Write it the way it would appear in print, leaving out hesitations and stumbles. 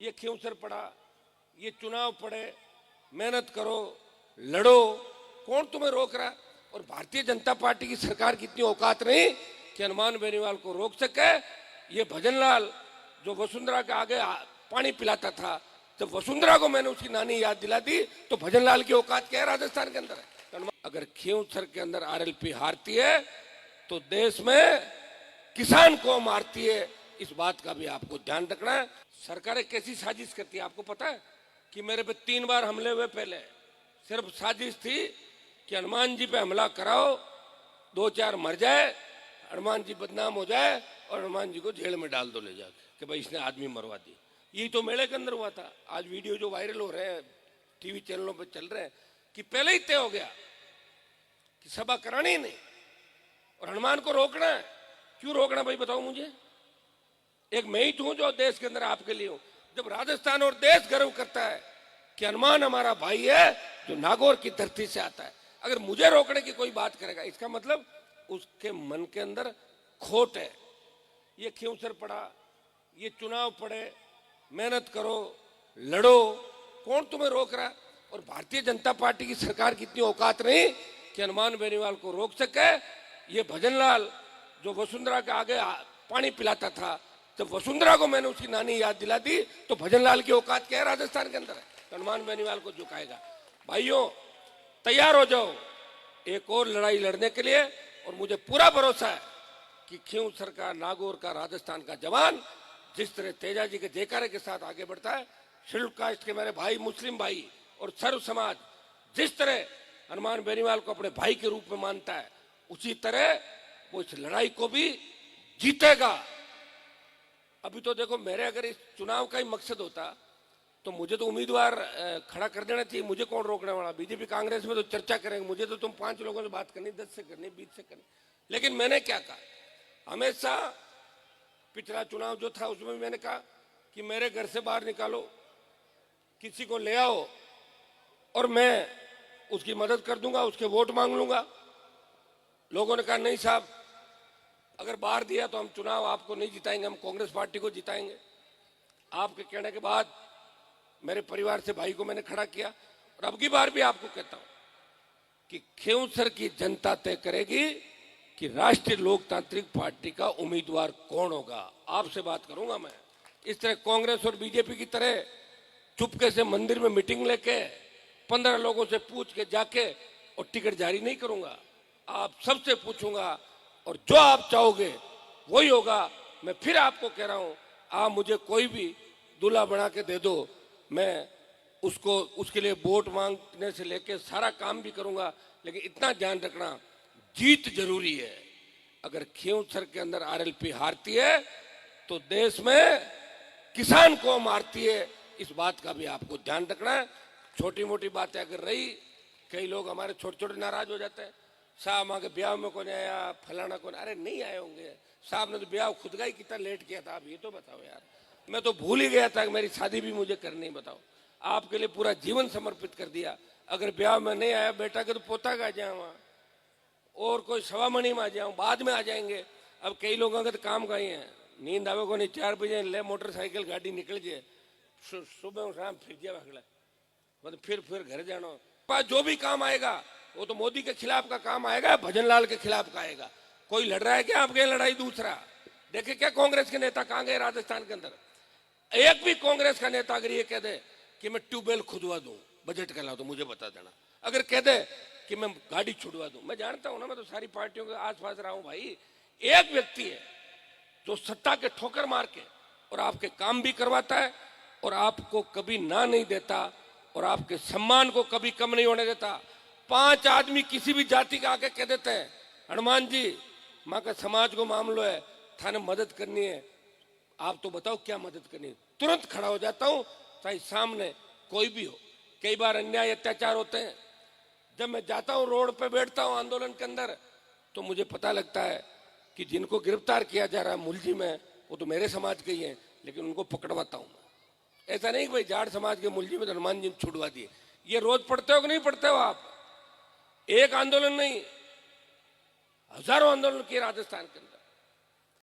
ये क्यों सर पड़ा, ये चुनाव पड़े, मेहनत करो, लड़ो, कौन तुम्हें रोक रहा है? और भारतीय जनता पार्टी की सरकार की इतनी औकात नहीं कि हनुमान बेनीवाल को रोक सके। ये भजनलाल जो वसुंधरा के आगे पानी पिलाता था, जब वसुंधरा को मैंने उसकी नानी याद दिला दी तो भजनलाल की औकात क्या है राजस्थान के अंदर है। अगर खींवसर के अंदर आरएलपी हारती है तो देश में किसान को मारती है, इस बात का भी आपको ध्यान रखना है। सरकारें कैसी साजिश करती है आपको पता है कि मेरे पे 3 बार हमले हुए। पहले सिर्फ साजिश थी कि हनुमान जी पे हमला कराओ, 2-4 मर जाए, हनुमान जी बदनाम हो जाए और हनुमान जी को जेल में डाल दो ले जाके कि भाई इसने आदमी मरवा दी। यही तो मेले के अंदर हुआ था। आज वीडियो जो वायरल हो रहे हैं टीवी चैनलों पर चल रहे हैं कि पहले ही तय हो गया कि सभा करानी ही नहीं और हनुमान को रोकना है। क्यों रोकना भाई बताओ मुझे? एक मैं ही हूं जो देश के अंदर आपके लिए हूं। जब राजस्थान और देश गर्व करता है कि हनुमान हमारा भाई है जो नागौर की धरती से आता है, अगर मुझे रोकने की कोई बात करेगा इसका मतलब उसके मन के अंदर खोट है। ये क्यों सर पड़ा, ये चुनाव पड़े, मेहनत करो, लड़ो, कौन तुम्हें रोक रहा है? और भारतीय जनता पार्टी की सरकार की इतनी औकात नहीं कि हनुमान बेनीवाल को रोक सके। ये भजनलाल जो वसुंधरा के आगे पानी पिलाता था, जब वसुंधरा को मैंने उसकी नानी याद दिला दी तो भजनलाल की औकात क्या है राजस्थान के अंदर है। हनुमान बेनीवाल को झुकाएगा। भाइयों तैयार हो जाओ एक और लड़ाई लड़ने के लिए। और मुझे पूरा भरोसा है कि खींवसर का, नागौर का, राजस्थान का जवान जिस तरह तेजा जी के जयकारे के साथ आगे बढ़ता है, शेड्यूल कास्ट के मेरे भाई, मुस्लिम भाई और सर्व समाज जिस तरह हनुमान बेनीवाल को अपने भाई के रूप में मानता है, उसी तरह वो इस लड़ाई को भी जीतेगा। अभी तो देखो मेरे अगर इस चुनाव का ही मकसद होता तो मुझे तो उम्मीदवार खड़ा कर देना चाहिए। मुझे कौन रोकने वाला? बीजेपी कांग्रेस में तो चर्चा करेंगे, मुझे तो तुम 5 लोगों से बात करनी, 10 से करनी, 20 से करनी। लेकिन मैंने क्या कहा, हमेशा पिछला चुनाव जो था उसमें भी मैंने कहा कि मेरे घर से बाहर निकालो, किसी को ले आओ और मैं उसकी मदद कर दूंगा, उसके वोट मांग लूंगा। लोगों ने कहा नहीं साहब, अगर बाहर दिया तो हम चुनाव आपको नहीं जिताएंगे, हम कांग्रेस पार्टी को जिताएंगे। आपके कहने के बाद मेरे परिवार से भाई को मैंने खड़ा किया। और अब की बार भी आपको कहता हूं कि खींवसर की जनता तय करेगी कि राष्ट्रीय लोकतांत्रिक पार्टी का उम्मीदवार कौन होगा। आपसे बात करूंगा मैं। इस तरह कांग्रेस और बीजेपी की तरह चुपके से मंदिर में मीटिंग लेके 15 लोगों से पूछ के जाके और टिकट जारी नहीं करूंगा। आप सबसे पूछूंगा और जो आप चाहोगे वही होगा। मैं फिर आपको कह रहा हूं, आप मुझे कोई भी दूल्हा बना के दे दो, मैं उसको उसके लिए वोट मांगने से लेके सारा काम भी करूंगा। लेकिन इतना ध्यान रखना, जीत जरूरी है। अगर खींवसर के अंदर आरएलपी हारती है तो देश में किसान को मारती है, इस बात का भी आपको ध्यान रखना है। छोटी मोटी बातें अगर रही, कई लोग हमारे छोटे छोटे नाराज हो जाते हैं, साहब वहां के ब्याह में कौन आया, फलाना कौन। अरे नहीं आए होंगे साहब ने तो ब्याह खुद का ही कितना लेट किया था, आप ये तो बताओ यार। मैं तो भूल ही गया था कि मेरी शादी भी मुझे करनी। बताओ, आपके लिए पूरा जीवन समर्पित कर दिया। अगर ब्याह में नहीं आया बेटा के तो पोता का आ जाए वहां, और कोई सवामणि में आ जाऊं, बाद में आ जाएंगे। अब कई लोगों के तो काम का ही है, नींद आवे को नहीं, 4 बजे ले मोटरसाइकिल गाड़ी निकल जाए, सुबह शाम फिर जाए अगला, मतलब फिर घर जाना। जो भी काम आएगा वो तो मोदी के खिलाफ का काम आएगा, भजनलाल के खिलाफ का आएगा। कोई लड़ रहा है क्या आपके लड़ाई? दूसरा देखे क्या कांग्रेस के नेता कहां गए राजस्थान के अंदर? एक भी कांग्रेस का नेता अगर ये कह दे कि मैं ट्यूबवेल खुदवा दूं, बजट का ला तो मुझे बता देना। अगर कह दे कि मैं गाड़ी छुड़वा दूं, मैं जानता हूं ना, मैं तो सारी पार्टियों के आसपास रहा हूं भाई। एक व्यक्ति है जो सत्ता के ठोकर मार के और आपके काम भी करवाता है और आपको कभी ना नहीं देता और आपके सम्मान को कभी कम नहीं होने देता। 5 आदमी किसी भी जाति का आके कह देते हैं हनुमान जी माँ का समाज को मामलो है, थाने मदद करनी है, आप तो बताओ क्या मदद करनी है। तुरंत खड़ा हो जाता हूं, चाहे सामने कोई भी हो। कई बार अन्याय अत्याचार होते हैं, जब मैं जाता हूं रोड पे बैठता हूं आंदोलन के अंदर, तो मुझे पता लगता है कि जिनको गिरफ्तार किया जा रहा है मुलजिम है, वो तो मेरे समाज के ही हैं, लेकिन उनको पकड़वाता हूं। ऐसा नहीं कि भाई जाट समाज के मुलजिम है हनुमान जी छुड़वा दिए। ये रोज पढ़ते हो कि नहीं पढ़ते हो आप? एक आंदोलन नहीं, हजारों आंदोलन किए राजस्थान के अंदर।